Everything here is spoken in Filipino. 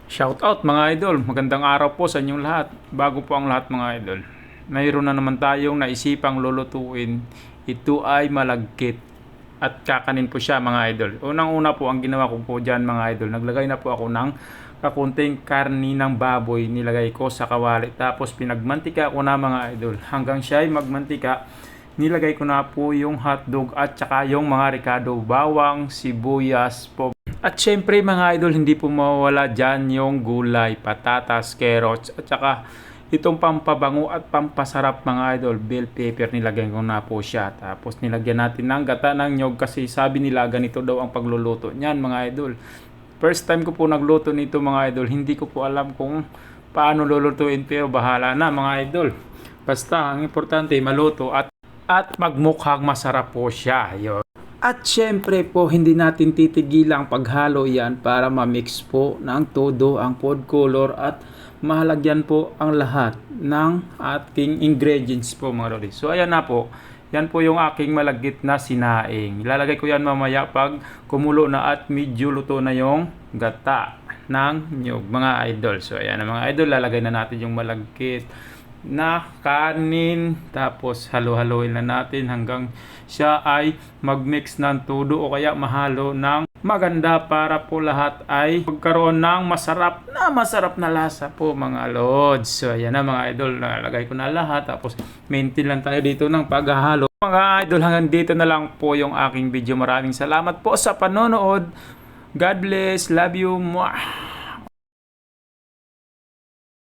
Shout out mga idol, magandang araw po sa inyong lahat. Bago po ang lahat mga idol, mayroon na naman tayong naisipang lulutuin. Ito ay malagkit at kakanin po siya mga idol. Unang-una po ang ginawa ko po dyan mga idol, naglagay na po ako ng kakunting karni ng baboy, nilagay ko sa kawali. Tapos pinagmantika ko na mga idol. Hanggang siya ay magmantika, nilagay ko na po yung hotdog at saka yung mga ricado, bawang, sibuyas po. At syempre mga idol, hindi po mawawala dyan yung gulay, patatas, carrots, at saka itong pampabango at pampasarap mga idol, bell pepper, nilagyan ko na po siya. Tapos nilagyan natin ng gata ng nyog kasi sabi nila ganito daw ang pagluluto niyan mga idol. First time ko po nagluto nito mga idol, hindi ko po alam kung paano lulutuin pero bahala na mga idol. Basta ang importante maluto at magmukhang masarap po siya. Yun. At syempre po, hindi natin titigilang paghalo yan para ma-mix po ng todo ang food color at mahalagyan po ang lahat ng ating ingredients po mga lodi. So ayan na po, yan po yung aking malagkit na sinaing. Ilalagay ko yan mamaya pag kumulo na at medyo luto na yung gata ng nyug mga idol. So ayan na mga idol, lalagay na natin yung malagkit na kanin, tapos halo-haloin na natin hanggang siya ay magmix ng todo o kaya mahalo ng maganda para po lahat ay magkaroon ng masarap na lasa po mga lods. So ayan na mga idol, nalagay ko na lahat, tapos maintain lang tayo dito ng paghahalo. Mga idol, hanggang dito na lang po yung aking video. Maraming salamat po sa panonood. God bless, love you. Mwah!